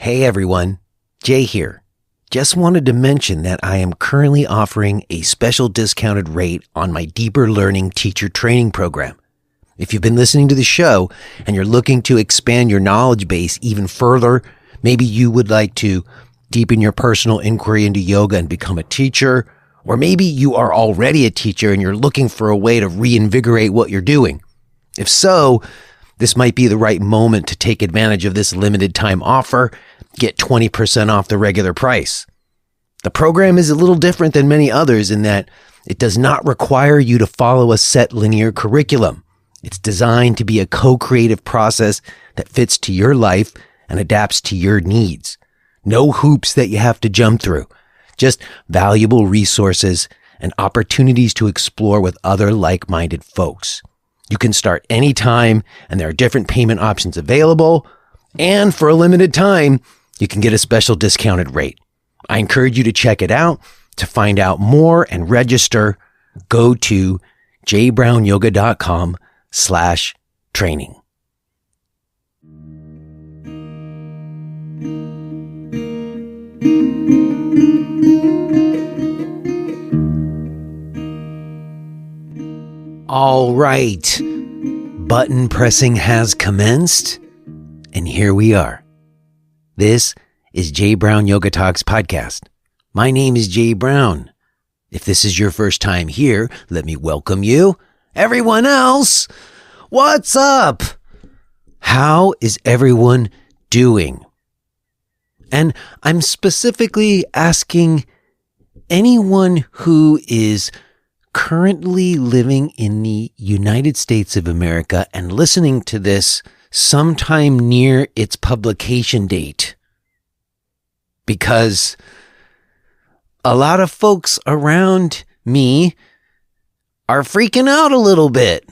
Hey everyone, Jay here. Just wanted to mention that I am currently offering a special discounted rate on my Deeper Learning Teacher Training Program. If you've been listening to the show and you're looking to expand your knowledge base even further, maybe you would like to deepen your personal inquiry into yoga and become a teacher, or maybe you are already a teacher and you're looking for a way to reinvigorate what you're doing. If so, this might be the right moment to take advantage of this limited time offer. Get 20% off the regular price. The program is a little different than many others in that it does not require you to follow a set linear curriculum. It's designed to be a co-creative process that fits to your life and adapts to your needs. No hoops that you have to jump through, just valuable resources and opportunities to explore with other like-minded folks. You can start anytime, and there are different payment options available. And for a limited time, you can get a special discounted rate. I encourage you to check it out. To find out more and register, go to jbrownyoga.com/training. All right, button pressing has commenced, and here we are. This is Jay Brown Yoga Talks podcast. My name is Jay Brown. If this is your first time here, let me welcome you. Everyone else, what's up? How is everyone doing? And I'm specifically asking anyone who is currently living in the United States of America and listening to this sometime near its publication date. Because a lot of folks around me are freaking out a little bit.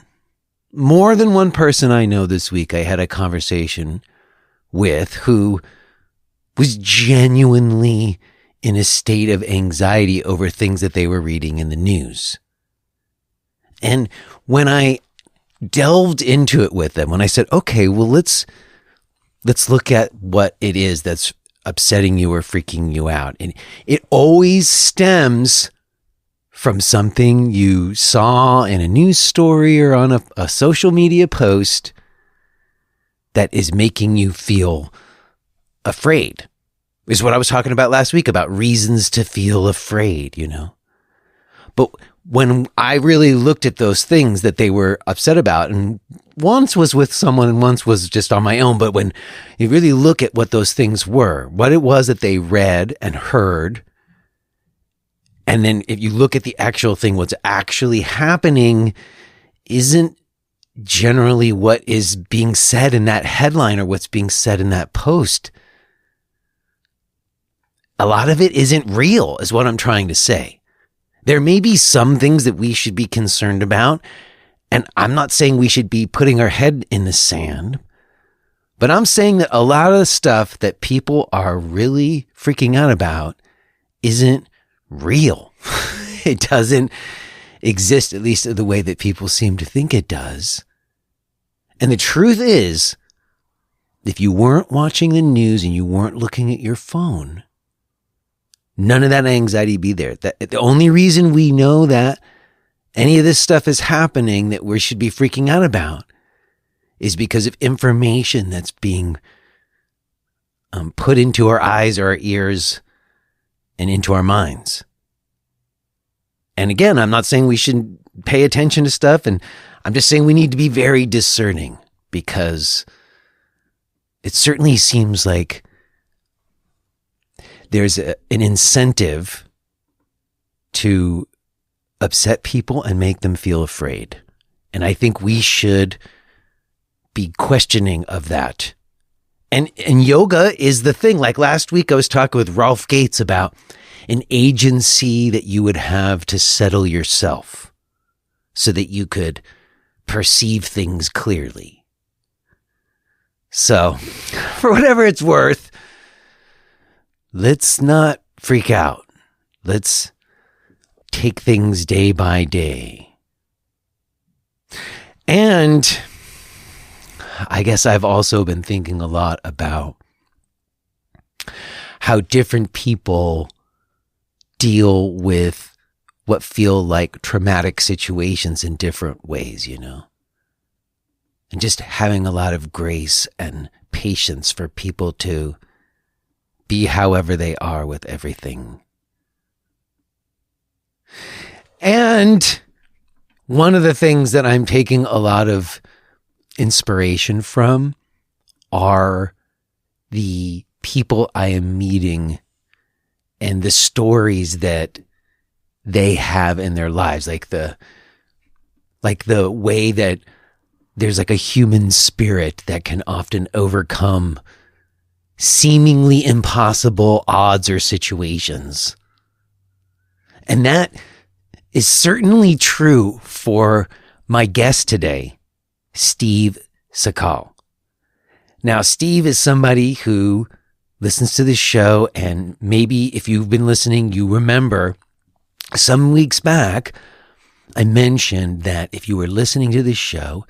More than one person I know this week I had a conversation with who was genuinely in a state of anxiety over things that they were reading in the news. And when I delved into it with them, when I said, okay, well, let's look at what it is that's upsetting you or freaking you out. And it always stems from something you saw in a news story or on a social media post that is making you feel afraid. Is what I was talking about last week, about reasons to feel afraid, you know. But when I really looked at those things that they were upset about, and once was with someone and once was just on my own, but when you really look at what those things were, what it was that they read and heard, and then if you look at the actual thing, what's actually happening isn't generally what is being said in that headline or what's being said in that post. A lot of it isn't real, is what I'm trying to say. There may be some things that we should be concerned about, and I'm not saying we should be putting our head in the sand, but I'm saying that a lot of the stuff that people are really freaking out about isn't real. It doesn't exist, at least the way that people seem to think it does. And the truth is, if you weren't watching the news and you weren't looking at your phone, none of that anxiety be there. The only reason we know that any of this stuff is happening that we should be freaking out about is because of information that's being put into our eyes or our ears and into our minds. And again, I'm not saying we shouldn't pay attention to stuff, and I'm just saying we need to be very discerning, because it certainly seems like there's an incentive to upset people and make them feel afraid. And I think we should be questioning of that. And yoga is the thing. Like last week, I was talking with Rolf Gates about an agency that you would have to settle yourself so that you could perceive things clearly. So, for whatever it's worth, let's not freak out. Let's take things day by day. And I guess I've also been thinking a lot about how different people deal with what feel like traumatic situations in different ways, and just having a lot of grace and patience for people to be however they are with everything. And one of the things that I'm taking a lot of inspiration from are the people I am meeting and the stories that they have in their lives, like the way that there's like a human spirit that can often overcome seemingly impossible odds or situations. And that is certainly true for my guest today, Steve Szakal. Now, Steve is somebody who listens to this show, and maybe if you've been listening, you remember some weeks back, I mentioned that if you were listening to this show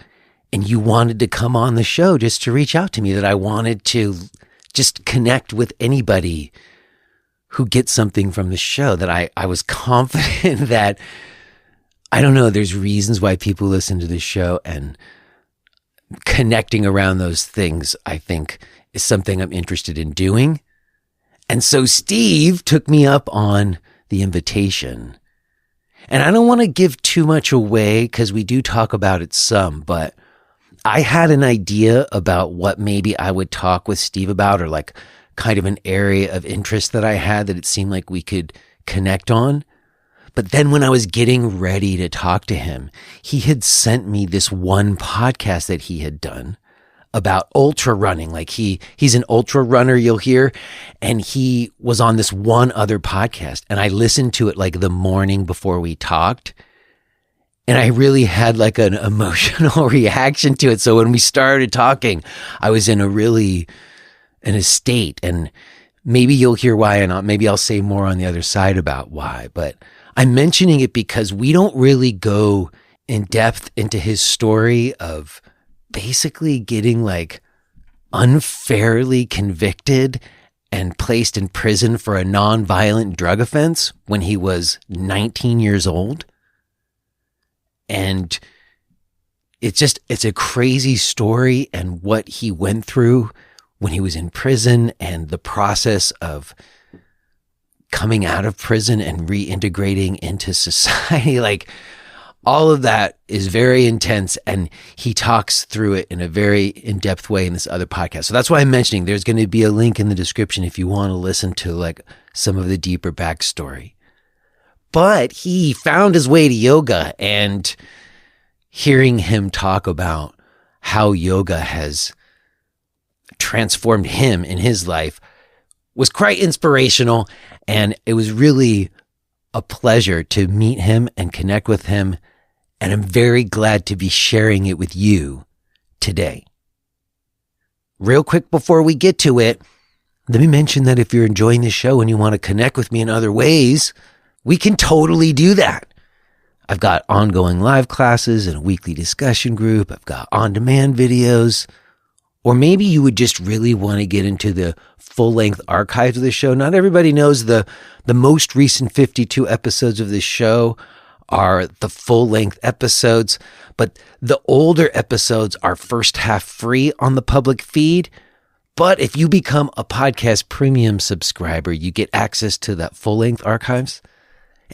and you wanted to come on the show, just to reach out to me, that I wanted to just connect with anybody who gets something from the show, that I was confident that, I don't know, there's reasons why people listen to this show, and connecting around those things, I think, is something I'm interested in doing. And so Steve took me up on the invitation. And I don't want to give too much away because we do talk about it some, but I had an idea about what maybe I would talk with Steve about, or like kind of an area of interest that I had that it seemed like we could connect on. But then when I was getting ready to talk to him, he had sent me this one podcast that he had done about ultra running. Like he's an ultra runner, you'll hear. And he was on this one other podcast, and I listened to it like the morning before we talked. And I really had like an emotional reaction to it. So when we started talking, I was in a state, and maybe you'll hear why, and maybe I'll say more on the other side about why. But I'm mentioning it because we don't really go in depth into his story of basically getting like unfairly convicted and placed in prison for a nonviolent drug offense when he was 19 years old. And it's a crazy story, and what he went through when he was in prison, and the process of coming out of prison and reintegrating into society. Like, all of that is very intense, and he talks through it in a very in-depth way in this other podcast. So that's why I'm mentioning there's going to be a link in the description if you want to listen to like some of the deeper backstory. But he found his way to yoga, and hearing him talk about how yoga has transformed him in his life was quite inspirational. And it was really a pleasure to meet him and connect with him. And I'm very glad to be sharing it with you today. Real quick before we get to it, let me mention that if you're enjoying this show and you want to connect with me in other ways, we can totally do that. I've got ongoing live classes and a weekly discussion group. I've got on-demand videos. Or maybe you would just really want to get into the full-length archives of the show. Not everybody knows the most recent 52 episodes of this show are the full-length episodes, but the older episodes are first half free on the public feed. But if you become a podcast premium subscriber, you get access to that full-length archives.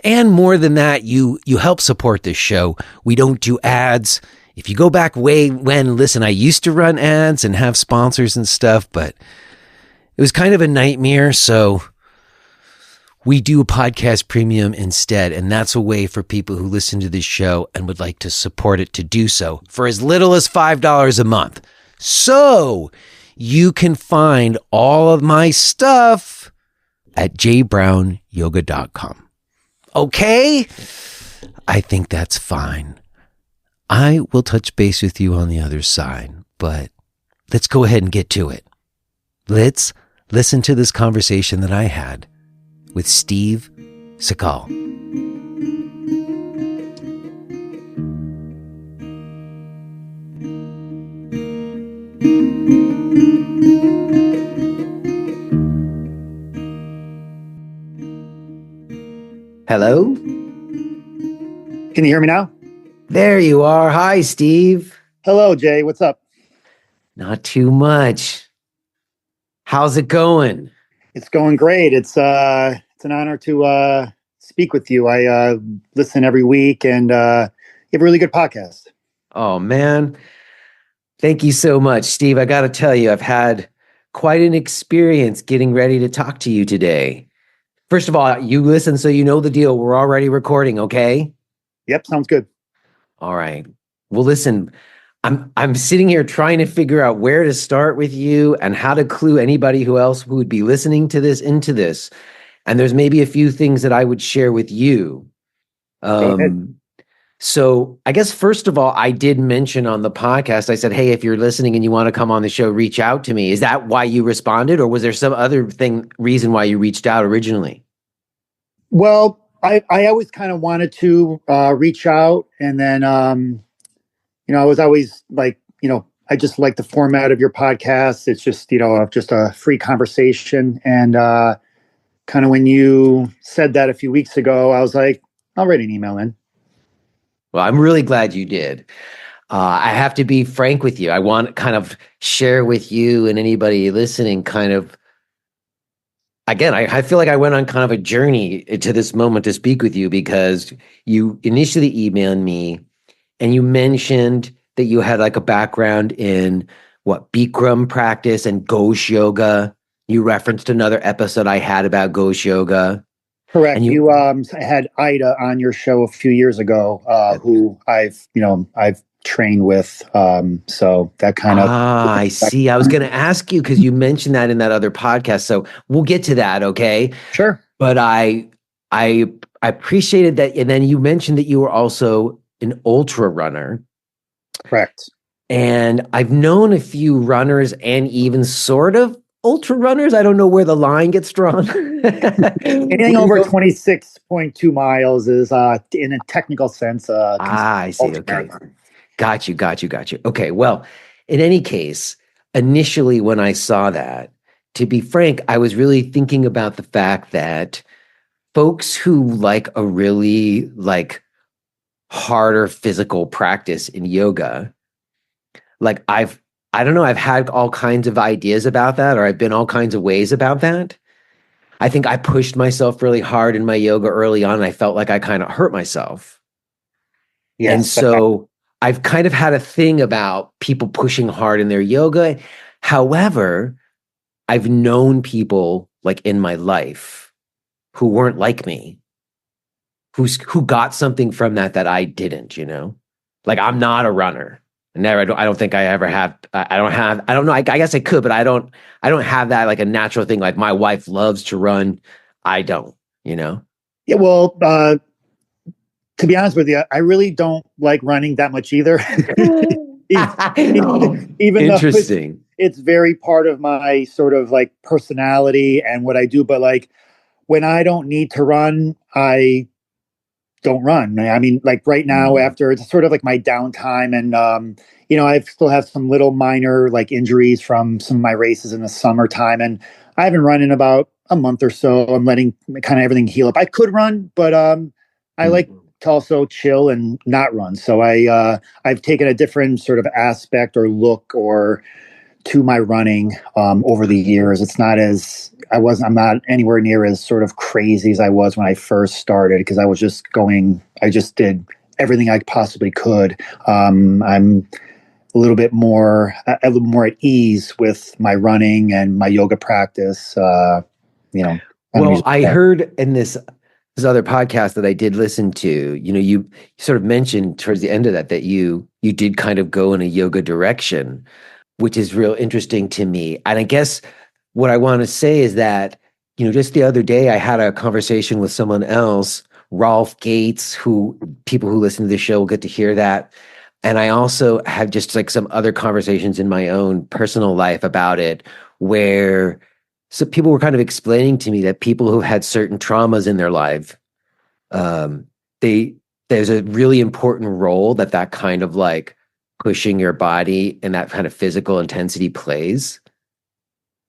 And more than that, you help support this show. We don't do ads. If you go back listen, I used to run ads and have sponsors and stuff, but it was kind of a nightmare. So we do a podcast premium instead. And that's a way for people who listen to this show and would like to support it to do so for as little as $5 a month. So you can find all of my stuff at jbrownyoga.com. Okay? I think that's fine. I will touch base with you on the other side, but let's go ahead and get to it. Let's listen to this conversation that I had with Steve Szakal. Hello? Can you hear me now? There you are. Hi, Steve. Hello, Jay. What's up? Not too much. How's it going? It's going great. It's an honor to speak with you. I listen every week, and you have a really good podcast. Oh, man. Thank you so much, Steve. I got to tell you, I've had quite an experience getting ready to talk to you today. First of all, you listen, so you know the deal. We're already recording, okay? Yep, sounds good. All right. Well, listen, I'm sitting here trying to figure out where to start with you and how to clue anybody who else who would be listening to this into this. And there's maybe a few things that I would share with you. Go ahead. So I guess first of all, I did mention on the podcast, I said, hey, if you're listening and you want to come on the show, reach out to me. Is that why you responded, or was there some other reason why you reached out originally? Well, I always kind of wanted to reach out, and then I was always like, I just like the format of your podcast. It's just just a free conversation, and kind of when you said that a few weeks ago, I was like, I'll write an email in. Well, I'm really glad you did. I have to be frank with you. I want to kind of share with you and anybody listening kind of, again, I feel like I went on kind of a journey to this moment to speak with you because you initially emailed me and you mentioned that you had like a background in Bikram practice and Gosh Yoga. You referenced another episode I had about Gosh Yoga. Correct. And You had Ida on your show a few years ago, who I've trained with. So that kind of. I see. I was going to ask you because you mentioned that in that other podcast. So we'll get to that, okay? Sure. But I appreciated that, and then you mentioned that you were also an ultra runner. Correct. And I've known a few runners and even sort of ultra runners. I don't know where the line gets drawn. Anything over 26.2 miles is, in a technical sense, I see. Okay. marathon. Got you. Okay. Well, in any case, initially when I saw that, to be frank, I was really thinking about the fact that folks who like a really like harder physical practice in yoga, like I don't know, I've had all kinds of ideas about that, or I've been all kinds of ways about that. I think I pushed myself really hard in my yoga early on, and I felt like I kind of hurt myself. Yes. And so I've kind of had a thing about people pushing hard in their yoga. However, I've known people like in my life who weren't like me, who got something from that I didn't, like I'm not a runner. I don't think I ever have. I don't know. I guess I could, but I don't have that like a natural thing. Like my wife loves to run. I don't, Yeah. Well, to be honest with you, I really don't like running that much either. Even Interesting. though it's very part of my sort of like personality and what I do. But like when I don't need to run, I don't run. I mean, like right now, after it's sort of like my downtime, and I still have some little minor like injuries from some of my races in the summertime, and I haven't run in about a month or so. I'm letting kind of everything heal up. I could run, but I like to also chill and not run. So I've taken a different sort of aspect or look or to my running over the years. It's not as I'm not anywhere near as sort of crazy as I was when I first started, because I just did everything I possibly could. I'm a little more at ease with my running and my yoga practice. Well, I heard in this other podcast that I did listen to, you sort of mentioned towards the end of that you did kind of go in a yoga direction, which is real interesting to me. And I guess what I want to say is that, just the other day I had a conversation with someone else, Rolf Gates, who people who listen to the show will get to hear that. And I also have just like some other conversations in my own personal life about it, where so people were kind of explaining to me that people who had certain traumas in their life, there's a really important role that kind of like pushing your body and that kind of physical intensity plays.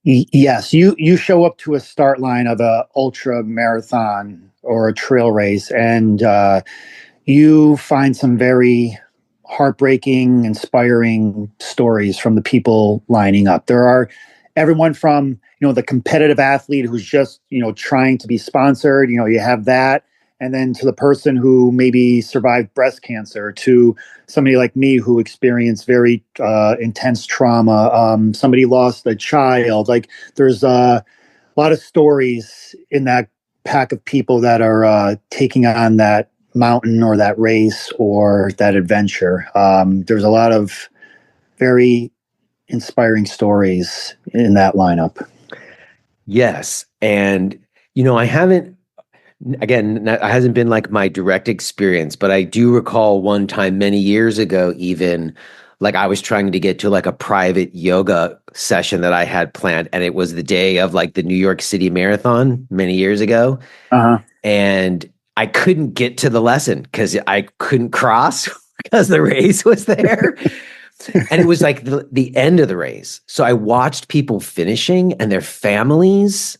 Yes, you show up to a start line of a ultra marathon or a trail race, and you find some very heartbreaking, inspiring stories from the people lining up. There are everyone from, the competitive athlete who's just, trying to be sponsored, you have that. And then to the person who maybe survived breast cancer, to somebody like me who experienced very intense trauma. Somebody lost a child. Like there's a lot of stories in that pack of people that are taking on that mountain or that race or that adventure. There's a lot of very inspiring stories in that lineup. Yes. And, I haven't, again, it hasn't been like my direct experience, but I do recall one time many years ago, even like I was trying to get to like a private yoga session that I had planned. And it was the day of like the New York City Marathon many years ago. Uh-huh. And I couldn't get to the lesson because I couldn't cross because the race was there. And it was like the end of the race. So I watched people finishing and their families.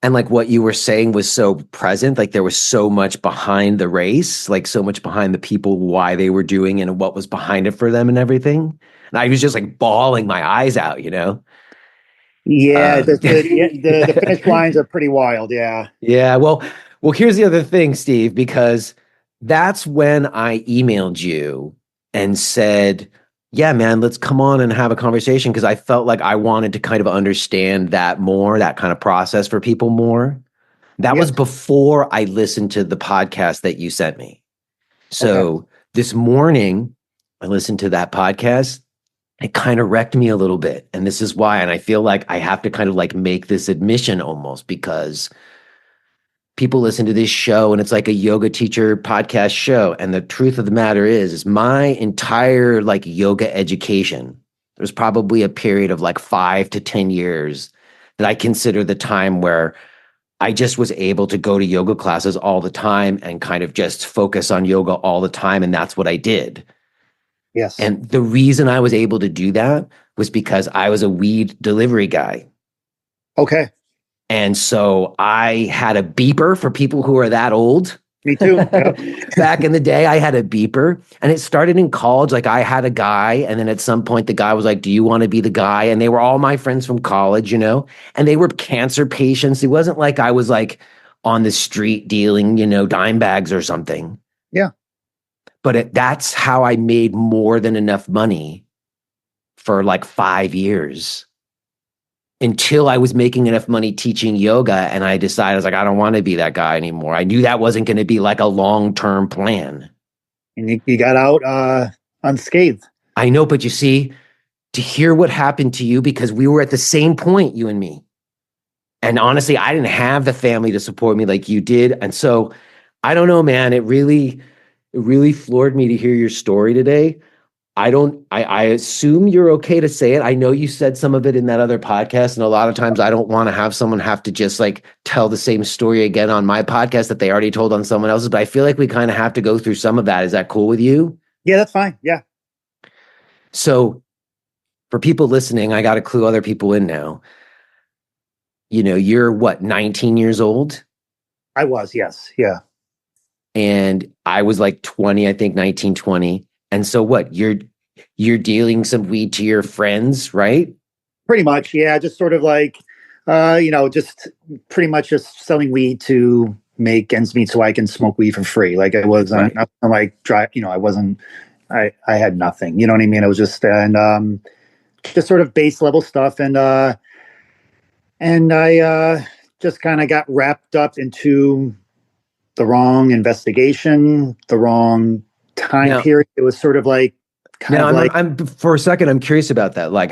And like what you were saying was so present. Like there was so much behind the race, like so much behind the people, why they were doing it and what was behind it for them and everything. And I was just like bawling my eyes out, Yeah, the finish lines are pretty wild. Yeah. Yeah. Well, here's the other thing, Steve, because that's when I emailed you and said, yeah, man, let's come on and have a conversation because I felt like I wanted to kind of understand that more, that kind of process for people more. That was Yes. before I listened to the podcast that you sent me. So Okay. this morning, I listened to that podcast. It kind of wrecked me a little bit. And this is why. And I feel like I have to kind of like make this admission almost because people listen to this show and it's like a yoga teacher podcast show. And the truth of the matter is my entire like yoga education, there's probably a period of like 5 to 10 years that I consider the time where I just was able to go to yoga classes all the time and kind of just focus on yoga all the time. And that's what I did. Yes. And the reason I was able to do that was because I was a weed delivery guy. Okay. And so I had a beeper for people who are that old. Me too. Yep. Back in the day, I had a beeper and it started in college. Like I had a guy. And then at some point, the guy was like, do you want to be the guy? And they were all my friends from college, and they were cancer patients. It wasn't like I was like on the street dealing, dime bags or something. Yeah. But that's how I made more than enough money for like 5 years until I was making enough money teaching yoga. And I decided, I was like, I don't want to be that guy anymore. I knew that wasn't going to be like a long-term plan. And you got out unscathed. I know, but you see, to hear what happened to you, because we were at the same point, you and me. And honestly, I didn't have the family to support me like you did. And so I don't know, man, it really floored me to hear your story today. I assume you're okay to say it. I know you said some of it in that other podcast. And a lot of times I don't want to have someone have to just like tell the same story again on my podcast that they already told on someone else's. But I feel like we kind of have to go through some of that. Is that cool with you? Yeah, that's fine. Yeah. So for people listening, I got to clue other people in now. You're what, 19 years old? I was, yes. Yeah. And I was like 20, I think 19, 20. And so what, you're dealing some weed to your friends, right? Pretty much. Yeah. Just sort of like, just pretty much just selling weed to make ends meet so I can smoke weed for free. Like it wasn't Right. like dry, I had nothing, you know what I mean? It was just, and just sort of base level stuff. And I just kind of got wrapped up into the wrong investigation, the wrong time Now, period. It was sort of like, I'm for a second, I'm curious about that. Like,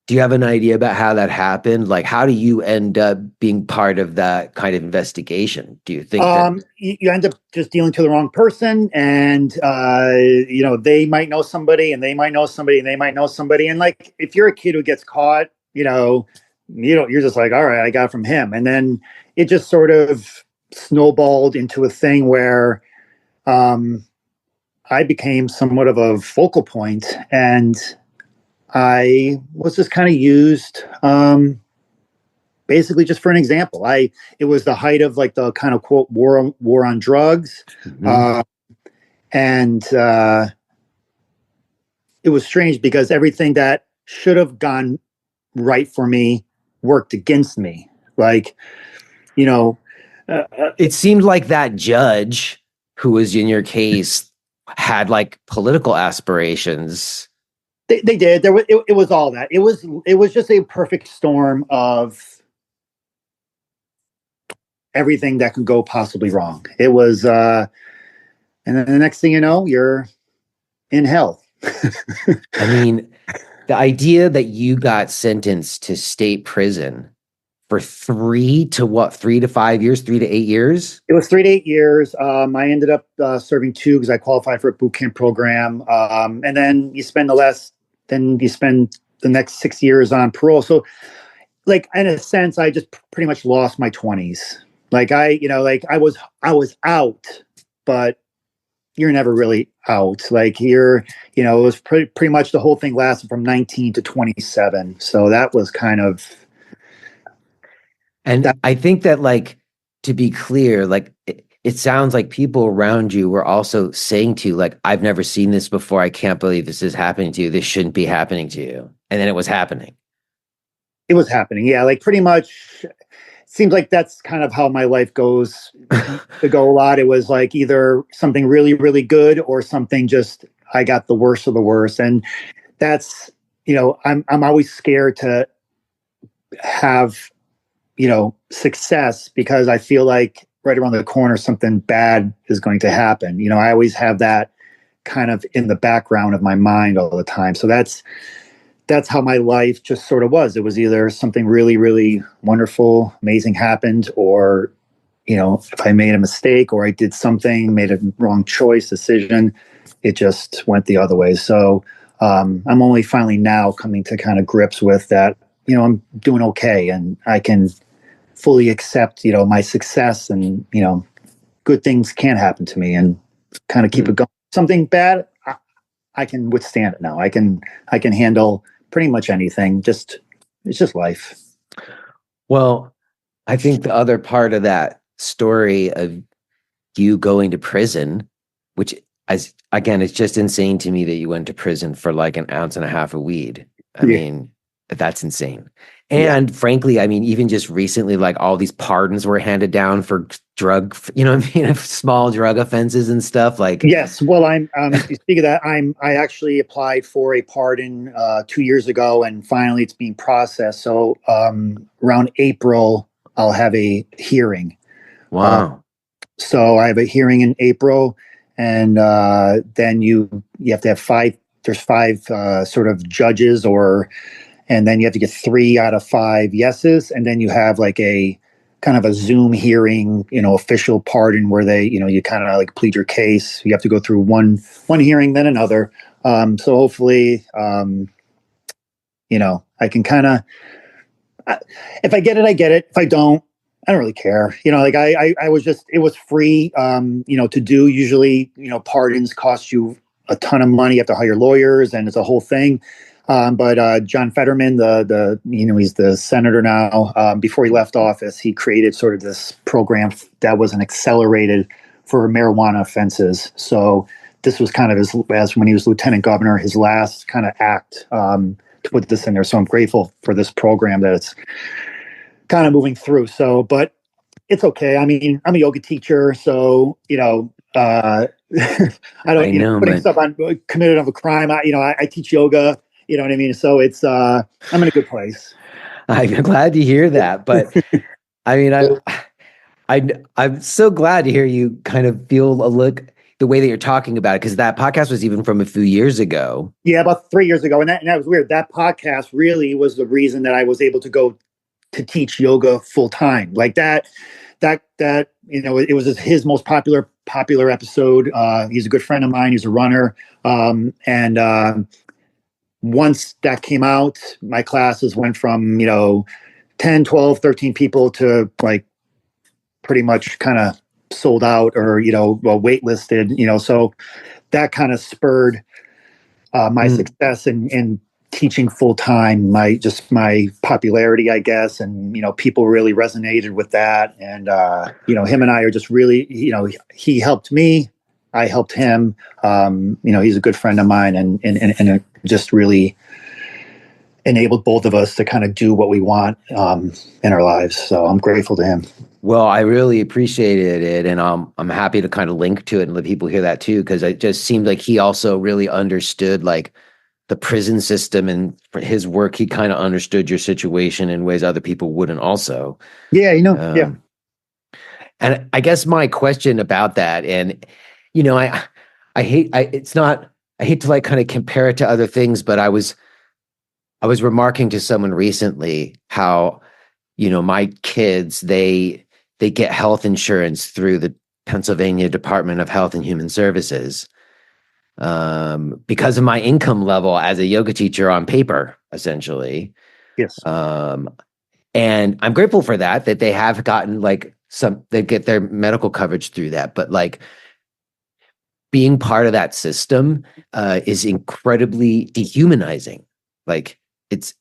do you have an idea about how that happened? Like, how do you end up being part of that kind of investigation? Do you think that? You end up just dealing to the wrong person, and they might know somebody, and they might know somebody, and they might know somebody, and like if you're a kid who gets caught, you're just like, all right, I got it from him, and then it just sort of snowballed into a thing where I became somewhat of a focal point, and I was just kind of used basically just for an example, it was the height of like the kind of quote war on drugs. Mm-hmm. And it was strange because everything that should have gone right for me worked against me. Like, you know, It seemed like that judge who was in your case had like political aspirations. they did. It was all that. It was just a perfect storm of everything that could go possibly wrong. It was, and then the next thing you know, you're in hell. I mean, the idea that you got sentenced to state prison for 3 to 5 years, 3 to 8 years. It was 3 to 8 years. I ended up serving 2 because I qualified for a boot camp program. And then you spend the next 6 years on parole. So, like in a sense, I just pretty much lost my 20s. Like I was out, but you're never really out. Like it was pretty much the whole thing lasted from 19 to 27. So that was kind of. And I think that, like, to be clear, like, it sounds like people around you were also saying to you, like, I've never seen this before. I can't believe this is happening to you. This shouldn't be happening to you. And then it was happening. It was happening. Yeah. Like pretty much seems like that's kind of how my life goes to go a lot. It was like either something really, really good or something just, I got the worst of the worst. And that's, I'm always scared to have, success because I feel like right around the corner, something bad is going to happen. I always have that kind of in the background of my mind all the time. So that's how my life just sort of was. It was either something really, really wonderful, amazing happened, or, if I made a mistake or I did something, made a wrong decision, it just went the other way. So I'm only finally now coming to kind of grips with that, I'm doing okay and I can fully accept, my success and, good things can happen to me and kind of keep it going. Something bad, I can withstand it now. I can handle pretty much anything. It's just life. Well, I think the other part of that story of you going to prison, which again, it's just insane to me that you went to prison for like an ounce and a half of weed. I mean, that's insane. And frankly, I mean, even just recently, like all these pardons were handed down for drug, small drug offenses and stuff. Like, yes. Well, I'm. You speak of that. I actually applied for a pardon 2 years ago, and finally, it's being processed. So around April, I'll have a hearing. Wow. So I have a hearing in April, and then you have to have 5. There's 5 sort of judges and then you have to get 3 out of 5 yeses. And then you have like a kind of a Zoom hearing, official pardon where they, you kind of like plead your case. You have to go through one hearing, then another. So hopefully, I can kind of, if I get it, I get it. If I don't, I don't really care. Like I was just, it was free, to do. Usually, pardons cost you a ton of money. You have to hire lawyers and it's a whole thing. But John Fetterman, he's the senator now. Before he left office, he created sort of this program that was an accelerated for marijuana offenses. So this was kind of as when he was lieutenant governor, his last kind of act to put this in there. So I'm grateful for this program that it's kind of moving through. So, but it's okay. I mean, I'm a yoga teacher, so I don't putting stuff on committed of a crime. I teach yoga. You know what I mean? So it's, I'm in a good place. I'm glad to hear that. But I mean, I'm so glad to hear you kind of feel the way that you're talking about it, because that podcast was even from a few years ago. Yeah, about 3 years ago. And that was weird. That podcast really was the reason that I was able to go to teach yoga full time. Like that, it was his most popular episode. He's a good friend of mine. He's a runner. Once that came out, my classes went from, 10, 12, 13 people to like pretty much kind of sold out or, waitlisted, so that kind of spurred my success in teaching full time, my popularity, I guess, and people really resonated with that. And him and I are just really, he helped me, I helped him. He's a good friend of mine, and it just really enabled both of us to kind of do what we want in our lives. So I'm grateful to him. Well, I really appreciated it, and I'm happy to kind of link to it and let people hear that too, because it just seemed like he also really understood like the prison system, and for his work, he kind of understood your situation in ways other people wouldn't also. Yeah, yeah. And I guess my question about that, and I hate to like kind of compare it to other things, but I was remarking to someone recently how, my kids, they get health insurance through the Pennsylvania Department of Health and Human Services, because of my income level as a yoga teacher on paper, essentially. Yes. And I'm grateful for that they have gotten like they get their medical coverage through that. But like being part of that system is incredibly dehumanizing. Like it's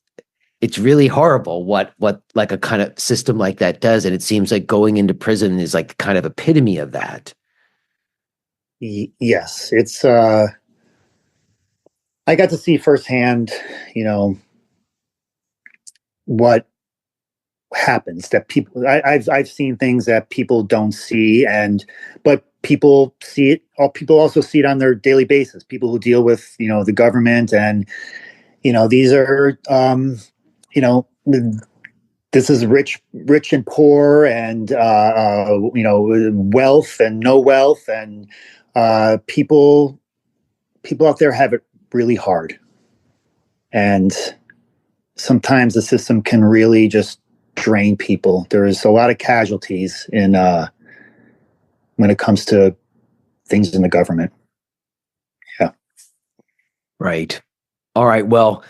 really horrible what like a kind of system like that does. And it seems like going into prison is like kind of epitome of that. Yes, it's I got to see firsthand, what happens, that people, I've seen things that people don't see, but people see it. People also see it on their daily basis. People who deal with the government, and these are this is rich and poor, and wealth and no wealth, and people out there have it really hard, and sometimes the system can really just drain people. There's a lot of casualties in when it comes to things in the government. Yeah. Right. All right. Well,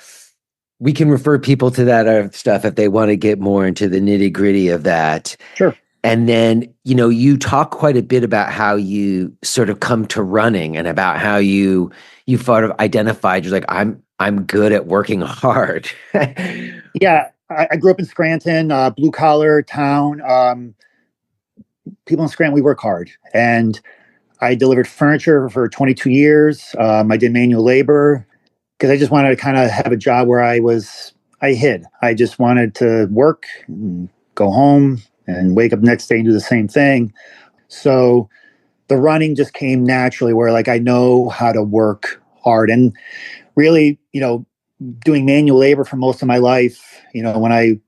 we can refer people to that stuff if they want to get more into the nitty gritty of that. Sure. And then, you talk quite a bit about how you sort of come to running, and about how you sort of identified, you're like, I'm good at working hard. Yeah. I grew up in Scranton, blue collar town. People in Scranton, we work hard. And I delivered furniture for 22 years. I did manual labor because I just wanted to kind of have a job where I hid. I just wanted to work and go home and wake up next day and do the same thing. So the running just came naturally, where like I know how to work hard. And really, doing manual labor for most of my life, when I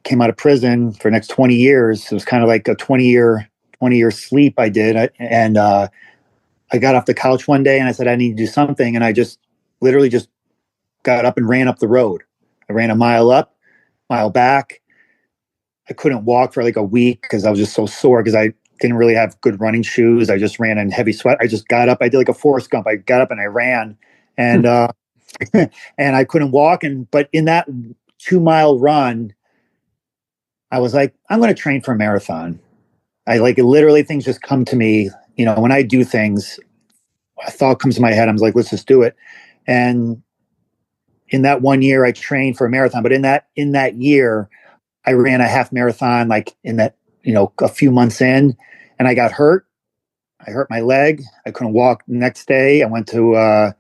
came out of prison for the next 20 years, it was kind of like a 20-year sleep I did. And I got off the couch one day and I said, I need to do something. And I just literally just got up and ran up the road. I ran a mile up, mile back. I couldn't walk for like a week because I was just so sore, because I didn't really have good running shoes. I just ran in heavy sweat. I just got up. I did like a Forrest Gump. I got up and I ran, and and I couldn't walk. But in that 2-mile run, I was like, I'm going to train for a marathon. I like it, literally things just come to me. When I do things, a thought comes to my head. I'm like, let's just do it. And in that 1 year, I trained for a marathon. But in that year, I ran a half marathon, like in that, a few months in, and I got hurt. I hurt my leg. I couldn't walk the next day. I went to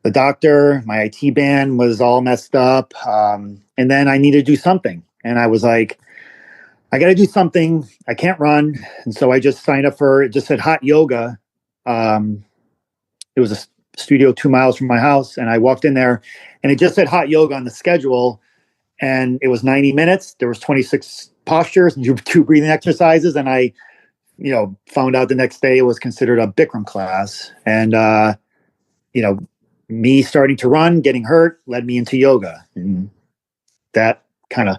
the doctor. My IT band was all messed up. And then I needed to do something. And I was like, I got to do something. I can't run. And so I just signed up for, it just said hot yoga. It was a studio 2 miles from my house. And I walked in there and it just said hot yoga on the schedule. And it was 90 minutes. There was 26 postures and 2 breathing exercises. And I, found out the next day it was considered a Bikram class. And, me starting to run, getting hurt, led me into yoga. And that kind of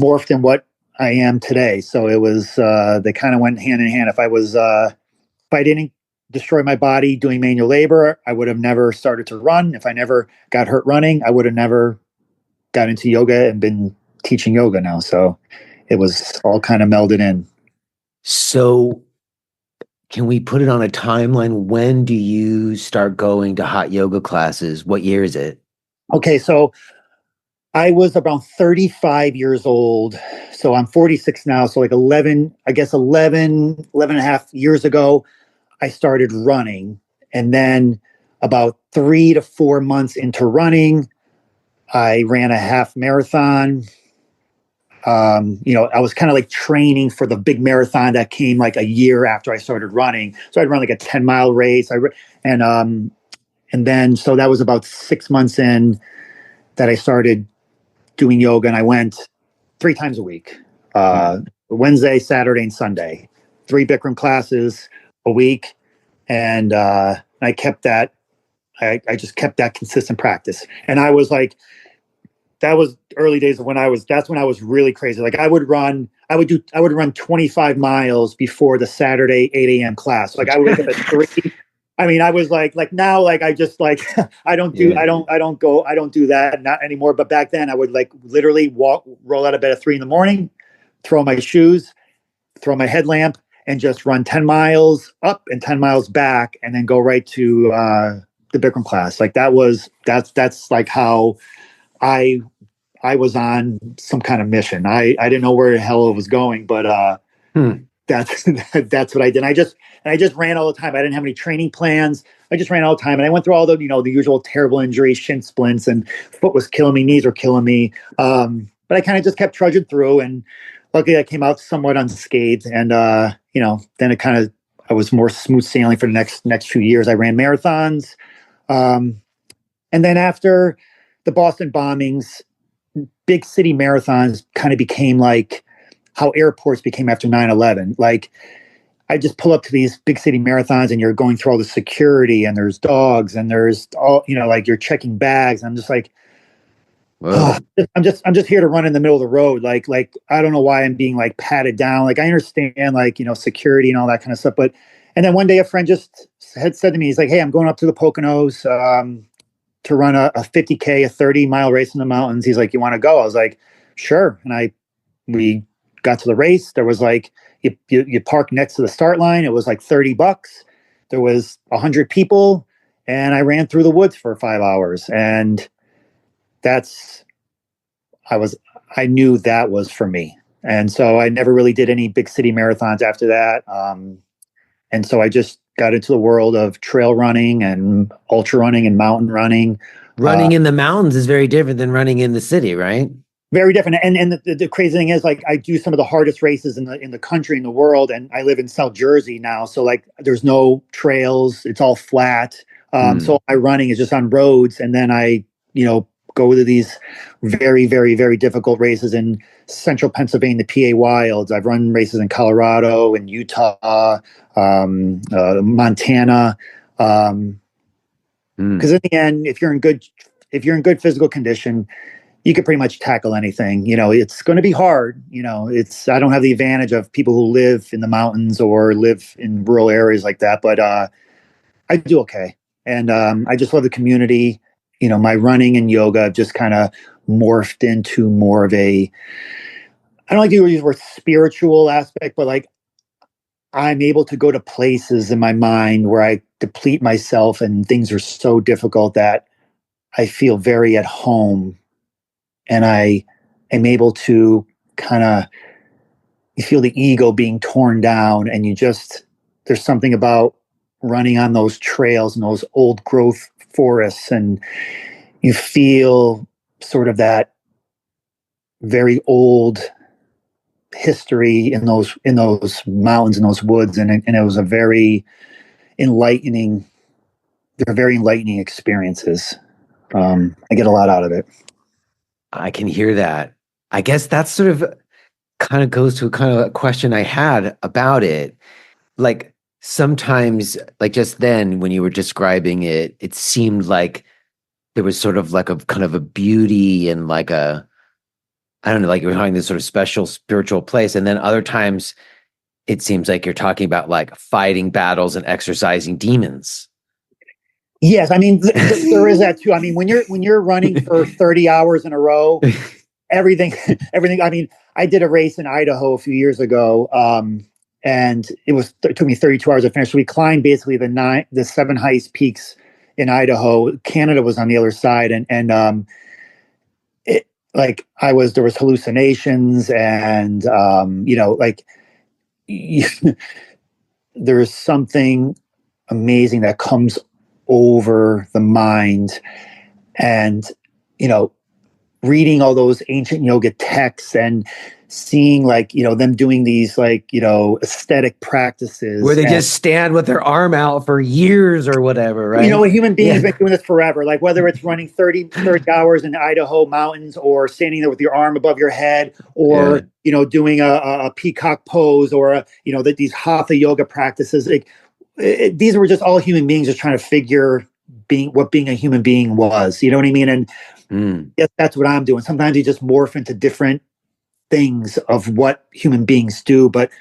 morphed in what I am today. So it was, they kind of went hand in hand. If I didn't destroy my body doing manual labor, I would have never started to run. If I never got hurt running, I would have never got into yoga and been teaching yoga now. So it was all kind of melded in. So can we put it on a timeline? When do you start going to hot yoga classes? What year is it? Okay, so I was around 35 years old. So I'm 46 now. So like 11, I guess 11 and a half years ago, I started running. And then about 3 to 4 months into running, I ran a half marathon. I was kind of like training for the big marathon that came like a year after I started running. So I'd run like a 10-mile race. And then, so that was about 6 months in that I started doing yoga, and I went 3 times a week, Wednesday, Saturday, and Sunday, 3 Bikram classes a week. And I kept that, I just kept that consistent practice. And I was like, that was early days of that's when I was really crazy. Like I would run 25 miles before the Saturday 8 a.m. class. Like I would wake up at 3. I mean, I was like now, like I just like I don't do that, not anymore. But back then, I would like literally roll out of bed at 3 a.m, throw my shoes, throw my headlamp, and just run 10 miles up and 10 miles back, and then go right to the Bikram class. Like that's like how I was on some kind of mission. I didn't know where the hell it was going, but that's that's what I did. I just ran all the time. I didn't have any training plans. I just ran all the time, and I went through all the the usual terrible injuries, shin splints, and foot was killing me, knees were killing me. But I kind of just kept trudging through, and luckily I came out somewhat unscathed. And then I was more smooth sailing for the next few years. I ran marathons, and then after the Boston bombings, big city marathons kind of became like how airports became after 9/11. Like I just pull up to these big city marathons, and you're going through all the security, and there's dogs, and there's all, like you're checking bags. I'm just like, I'm just here to run in the middle of the road. Like I don't know why I'm being like patted down. Like I understand like, security and all that kind of stuff. And then one day a friend just had said to me, he's like, hey, I'm going up to the Poconos, to run a 50K, a 30-mile race in the mountains. He's like, you want to go? I was like, sure. And we got to the race. There was like, you park next to the start line. It was like $30. There was 100 people, and I ran through the woods for 5 hours. And I knew that was for me. And so I never really did any big city marathons after that. And so I just got into the world of trail running and ultra running and mountain running. Running in the mountains is very different than running in the city, right? Very different. And the crazy thing is, like, I do some of the hardest races in the country, in the world, and I live in South Jersey now. So like there's no trails, it's all flat. So my running is just on roads, and then I, go to these very, very, very difficult races in central Pennsylvania, the PA Wilds. I've run races in Colorado and Utah, Montana. Because in the end, if you're in good physical condition, you could pretty much tackle anything. It's going to be hard. I don't have the advantage of people who live in the mountains or live in rural areas like that, but I do okay. And I just love the community. My running and yoga have just kind of morphed into more of I don't like to use the word spiritual aspect, but like I'm able to go to places in my mind where I deplete myself and things are so difficult that I feel very at home. And I am able to kind of, you feel the ego being torn down, and there's something about running on those trails and those old growth forests, and you feel sort of that very old history in those mountains and those woods. And it was they're very enlightening experiences. I get a lot out of it. I can hear that. I guess that's sort of kind of goes to kind of a question I had about it. Like sometimes, like just then when you were describing it, it seemed like there was sort of like a kind of a beauty and like I don't know, like you're having this sort of special spiritual place. And then other times it seems like you're talking about like fighting battles and exercising demons. Yes, I mean there is that too. I mean, when you're running for 30 hours in a row, everything. I mean, I did a race in Idaho a few years ago, and it took me 32 hours to finish. So we climbed basically the 7 highest peaks in Idaho. Canada was on the other side, and it, like there was hallucinations, and like there's something amazing that comes over the mind, and reading all those ancient yoga texts and seeing them doing these aesthetic practices where they just stand with their arm out for years or whatever, right? A human being has been doing this forever, like whether it's running 30 hours in Idaho mountains, or standing there with your arm above your head, or doing a peacock pose, or these hatha yoga practices. These were just all human beings just trying to figure what being a human being was. You know what I mean? And yes, that's what I'm doing. Sometimes you just morph into different things of what human beings do, but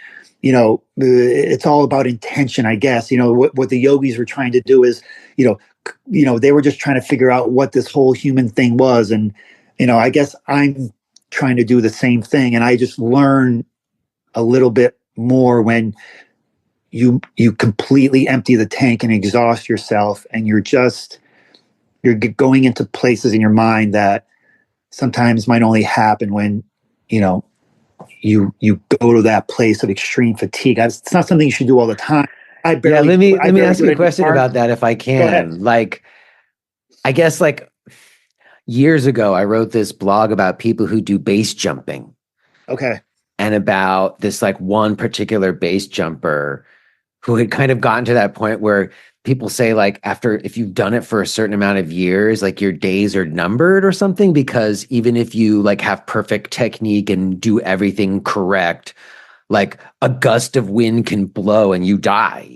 it's all about intention, I guess. What the yogis were trying to do is, they were just trying to figure out what this whole human thing was, and I guess I'm trying to do the same thing, and I just learn a little bit more when you completely empty the tank and exhaust yourself, and you're going into places in your mind that sometimes might only happen when you go to that place of extreme fatigue. It's not something you should do all the time. Let me ask you a question about that, if I can. Like, I guess years ago, I wrote this blog about people who do base jumping. Okay. And about this one particular base jumper who had kind of gotten to that point where people say if you've done it for a certain amount of years, your days are numbered or something, because even if you have perfect technique and do everything correct, a gust of wind can blow and you die,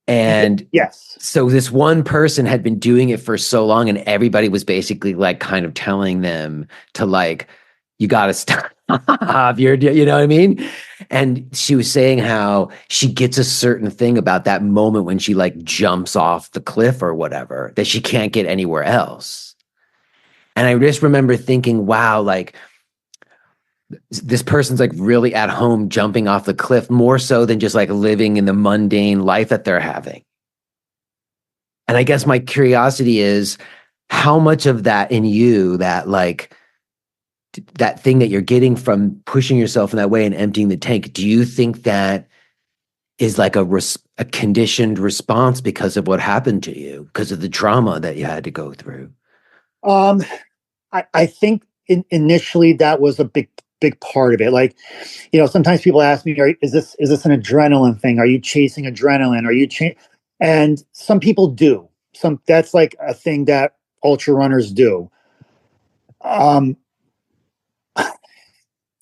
And yes. So this one person had been doing it for so long, and everybody was basically kind of telling them to you got to stop. You know what I mean? And she was saying how she gets a certain thing about that moment when she jumps off the cliff or whatever, that she can't get anywhere else. And I just remember thinking, wow, this person's really at home jumping off the cliff, more so than just living in the mundane life that they're having. And I guess my curiosity is, how much of that in you, that that thing that you're getting from pushing yourself in that way and emptying the tank, do you think that is a conditioned response because of what happened to you, because of the trauma that you had to go through? I think initially that was a big part of it. Sometimes people ask me, is this an adrenaline thing? Are you chasing adrenaline? Are you And some people do. That's a thing that ultra runners do.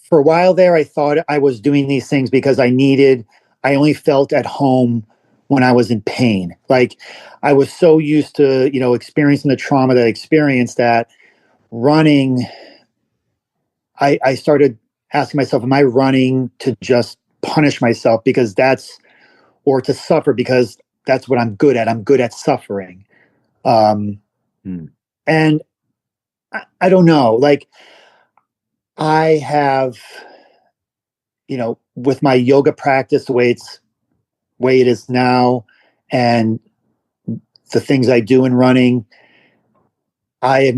For a while there, I thought I was doing these things because I only felt at home when I was in pain. I was so used to, experiencing the trauma that I experienced, that running, I started asking myself, am I running to just punish myself or to suffer because that's what I'm good at? I'm good at suffering. And I don't know, I have, with my yoga practice, the way it is now, and the things I do in running, I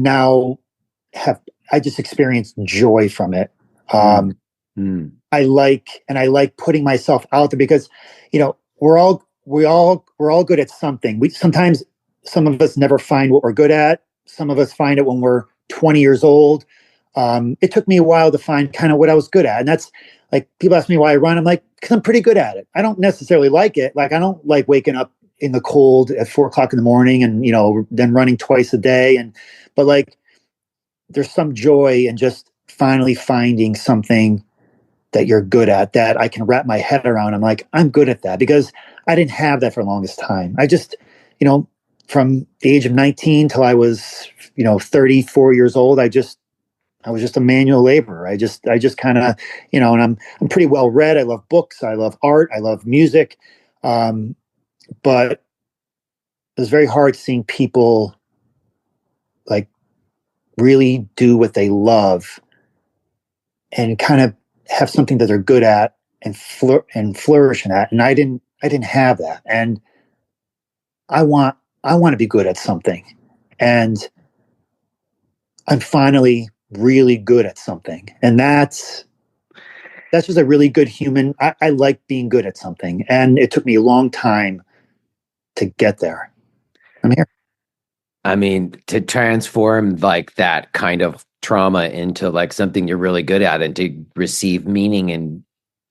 just experienced joy from it. I like putting myself out there because, we're all good at something. Sometimes some of us never find what we're good at. Some of us find it when we're 20 years old. It took me a while to find kind of what I was good at. And that's people ask me why I run. I'm because I'm pretty good at it. I don't necessarily like it. I don't like waking up in the cold at 4:00 in the morning and, then running twice a day. But there's some joy in just finally finding something that you're good at, that I can wrap my head around. I'm good at that, because I didn't have that for the longest time. I just, from the age of 19 till I was, 34 years old, I was just a manual laborer. I just kind of, and I'm pretty well read. I love books. I love art. I love music. But it was very hard seeing people really do what they love and kind of have something that they're good at and flourish in that. And I didn't have that. And I want I want to be good at something. And I'm finally really good at something. And that's just a really good human. I like being good at something. And it took me a long time to get there. I'm here. I mean, to transform like that kind of trauma into like something you're really good at and to receive meaning and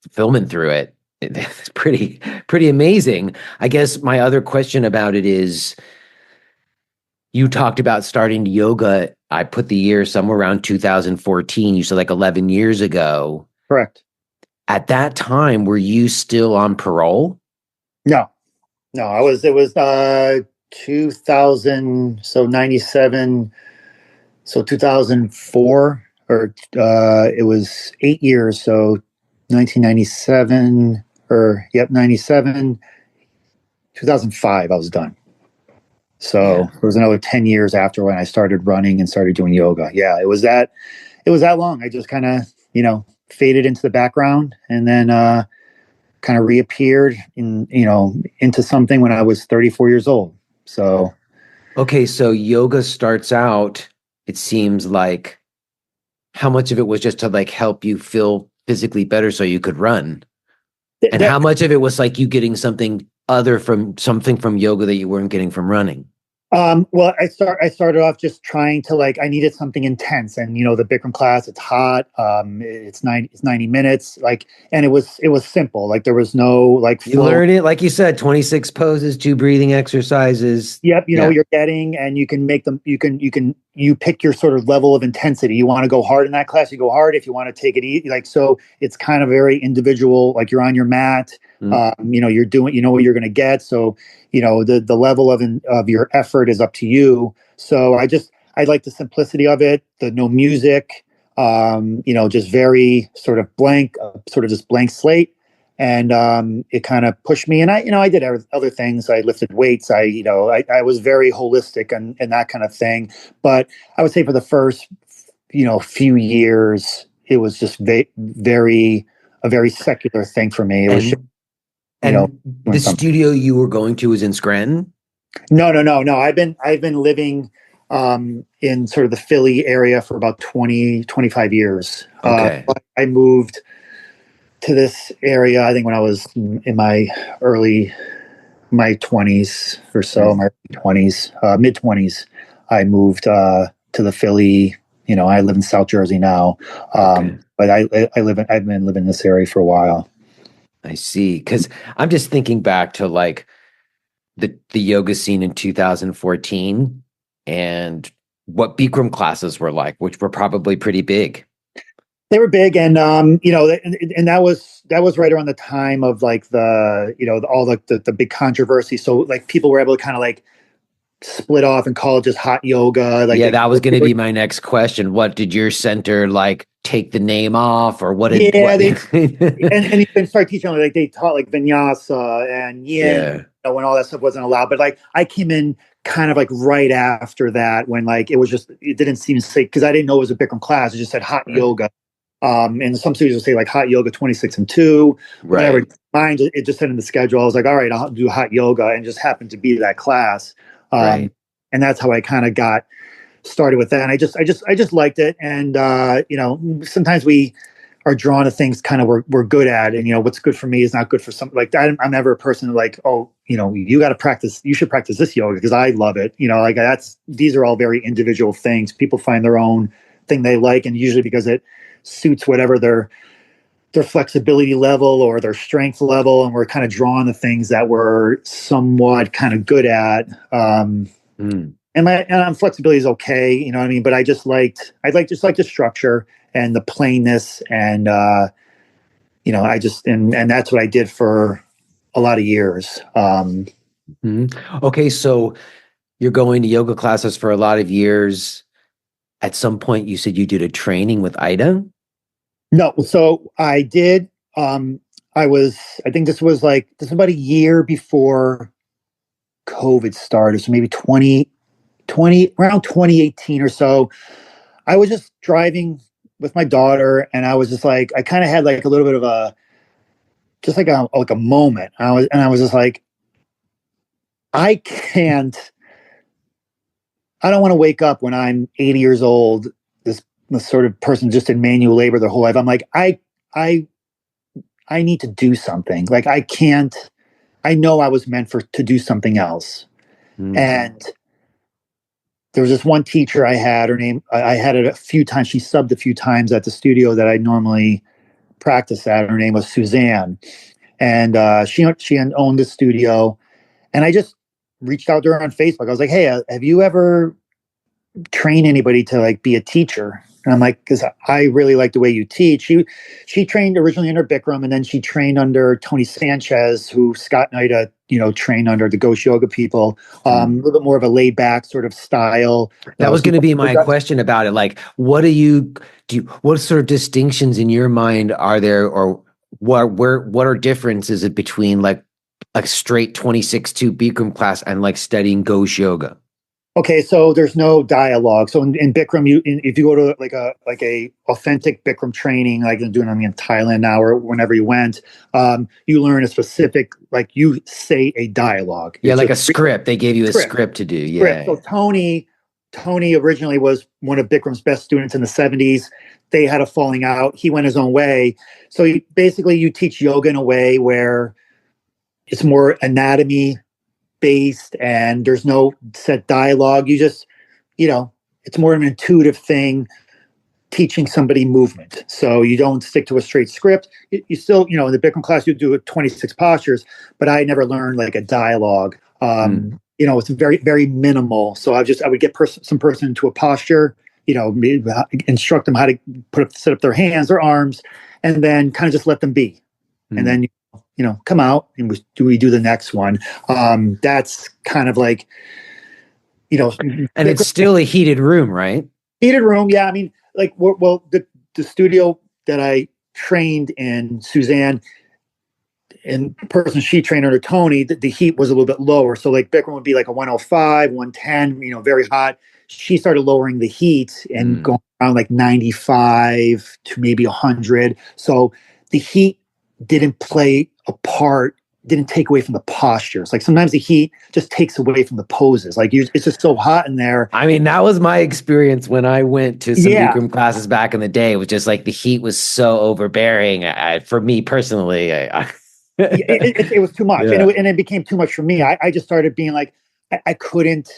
fulfillment through it, it's pretty amazing. I guess my other question about it is you talked about starting yoga. I put the year somewhere around 2014. You said like 11 years ago. Correct. At that time, were you still on parole? No, no, it was 2000, so 97, so 2004, or it was 8 years, so 1997, or yep, 97, 2005, I was done. So Yeah. it was another 10 years after when I started running and started doing yoga. Yeah, it was that long. I just kind of, faded into the background, and then kind of reappeared into something when I was 34 years old. So Okay, so yoga starts out, it seems like how much of it was just to like help you feel physically better so you could run? And that how much of it was like you getting something from yoga that you weren't getting from running? Well, I started off just trying to, like, I needed something intense, and the Bikram class, it's hot. It's 90 minutes, like, and it was simple. Like, there was no like You flow. learned it, like you said, 26 poses, 2 breathing exercises. Yep, Yeah. you're getting, and you can make them. You pick your sort of level of intensity. You want to go hard in that class, you go hard. If you want to take it easy, like, so it's kind of very individual. Like, you're on your mat. Mm. You're doing. You know what you're going to get. So the level of your effort is up to you. So I like the simplicity of it. The no music. Just very sort of blank, sort of just blank slate. And it kind of pushed me, and I did other things. I lifted weights. I was very holistic and that kind of thing. But I would say for the first few years, it was just very a very secular thing for me. It was just, And you know the doing something. studio you were going to was in Scranton? No. I've been living in sort of the Philly area for about 20 25 years. Okay. I moved to this area, I think, when I was in my 20s or so, Mm. my 20s, mid 20s. I moved to the Philly. I live in South Jersey now, Okay. but I've been living in this area for a while. I see. Because I'm just thinking back to like the yoga scene in 2014 and what Bikram classes were like, which were probably pretty big. They were big, and and that was right around the time of, like, all the big controversy. So, like, people were able to kind of, like, split off and call it just hot yoga. Like, Yeah, that was going to be my next question. What did your center like take the name off, or what did yeah, what? and you can start teaching, like, they taught, like, vinyasa and yin, Yeah. when all that stuff wasn't allowed. But, like, I came in kind of, like, right after that, when, like, it didn't seem safe, because I didn't know it was a Bikram class. It just said hot Right. yoga. And some studios will say, like, hot yoga 26 and 2, whatever. Right. Mine, it just said in the schedule. I was like, all right, I'll do hot yoga, and just happened to be that class. Um, Right. and that's how I kind of got started with that. And I just liked it. And sometimes we are drawn to things kind of we're good at, and what's good for me is not good for some. Like, I'm never a person like, oh, you got to practice. You should practice this yoga because I love it. Like, these are all very individual things. People find their own thing they like, and usually because it suits whatever their flexibility level or their strength level, and we're kind of drawn to things that we're somewhat kind of good at. Mm. And flexibility is okay, you know what I mean. But I like the structure and the plainness, and and that's what I did for a lot of years. Mhm. Okay, so you're going to yoga classes for a lot of years. At some point, you said you did a training with Ida. No, so I did. I think this was about a year before COVID started, so maybe 2020, around 2018 or so. I was just driving with my daughter, and I was just like, I kind of had, like, a little bit of a, just like a moment. I was just like, I can't I don't want to wake up when I'm 80 years old, this sort of person just in manual labor their whole life. I'm like, I I need to do something. Like I can't, I know I was meant to do something else. Mm. And there was this one teacher I had, her name, I had it a few times. She subbed a few times at the studio that I normally practice at. Her name was Suzanne. And she owned the studio. And I just reached out to her on Facebook. I was like, hey, have you ever trained anybody to like be a teacher? And I'm like, because I really like the way you teach. She trained originally under Bikram, and then she trained under Tony Sanchez, who Scott Knight, trained under the Gosh Yoga people. A little bit more of a laid back sort of style. That was going to be my question about it. Like, what what sort of distinctions in your mind are there, or what are differences between like a straight 26-2 Bikram class and like studying Gosh Yoga? Okay, so there's no dialogue. So in Bikram, if you go to like a authentic Bikram training, like I'm doing in Thailand now or whenever you went, you learn a specific, like you say a dialogue. Yeah, it's like a script. They gave you a script to do. Yeah. So Tony originally was one of Bikram's best students in the 70s. They had a falling out. He went his own way. So you teach yoga in a way where it's more anatomy based and there's no set dialogue. You just, it's more of an intuitive thing, teaching somebody movement. So you don't stick to a straight script. You still, in the Bikram class, you do 26 postures, but I never learned like a dialogue. It's very, very minimal. So I would get some person into a posture, instruct them how to set up their hands, their arms, and then kind of just let them be. And then, come out and we do the next one. That's kind of like, and it's still a heated room, right? Heated room. Yeah. I mean, like, well, the studio that I trained in, Suzanne, in person she trained under Tony, the heat was a little bit lower. So like Bikram would be like a 105, 110, very hot. She started lowering the heat and going around like 95 to maybe 100. So the heat didn't take away from the postures. Like sometimes the heat just takes away from the poses. Like it's just so hot in there. I mean, that was my experience when I went to some Bikram classes back in the day. It was just like the heat was so overbearing. For me personally, it was too much. Yeah. And it became too much for me. I just started being like, I couldn't,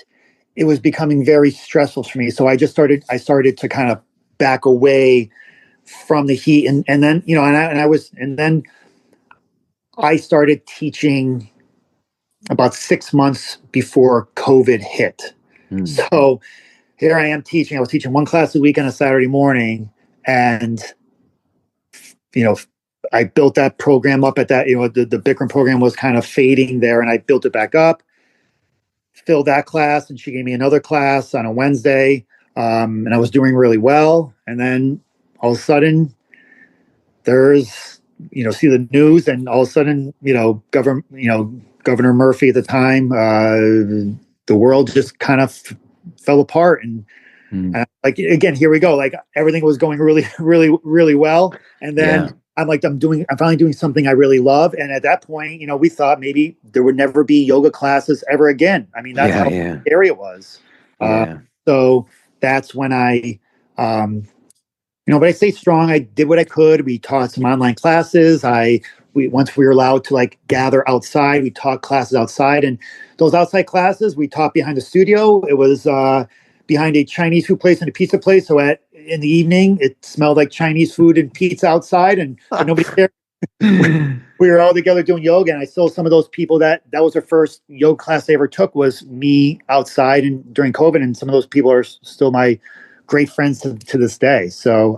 it was becoming very stressful for me. So I started to kind of back away from the heat. And then, then I started teaching about 6 months before COVID hit. So here I am teaching. I was teaching one class a week on a Saturday morning. And, I built that program up at that, the Bikram program was kind of fading there. And I built it back up, filled that class. And she gave me another class on a Wednesday. And I was doing really well. And then all of a sudden there's, see the news and all of a sudden, Governor Murphy at the time, the world just kind of fell apart. And like, again, here we go. Like everything was going really, really, really well. And then I'm finally doing something I really love. And at that point, we thought maybe there would never be yoga classes ever again. I mean, that's how scary it was. So that's when but I stay strong. I did what I could. We taught some online classes. Once we were allowed to like gather outside, we taught classes outside, and those outside classes we taught behind the studio. It was behind a Chinese food place and a pizza place. So in the evening, it smelled like Chinese food and pizza outside, and nobody cared. We were all together doing yoga, and I saw some of those people that was their first yoga class they ever took was me outside and during COVID, and some of those people are still my great friends to this day. So,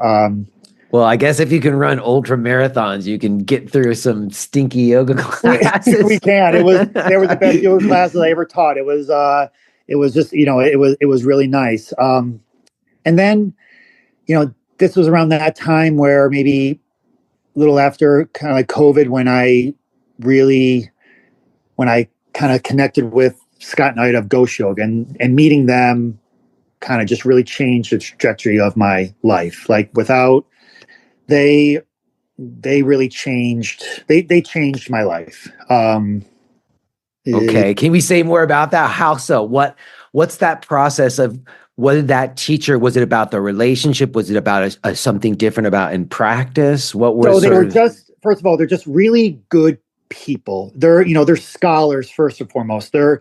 well, I guess if you can run ultra marathons, you can get through some stinky yoga classes. We can. They were the best yoga classes I ever taught. It was just, it was really nice. And then, this was around that time where maybe a little after kind of like COVID, when I kind of connected with Scott Knight of Gosh Yoga and meeting them kind of just really changed the trajectory of my life. Like they really changed, they changed my life. Okay. Can we say more about that? How so? What what's that process of, what did that teacher, was it about the relationship? Was it about something different about in practice? What were So they were just, first of all, they're just really good people. They're scholars first and foremost. They're,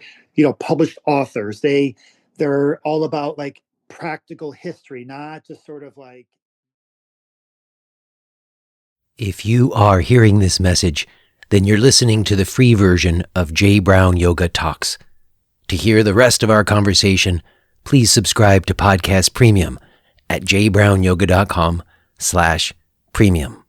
published authors. They're all about like practical history, not just sort of like. If you are hearing this message, then you're listening to the free version of J. Brown Yoga Talks. To hear the rest of our conversation, please subscribe to Podcast Premium at jbrownyoga.com/premium.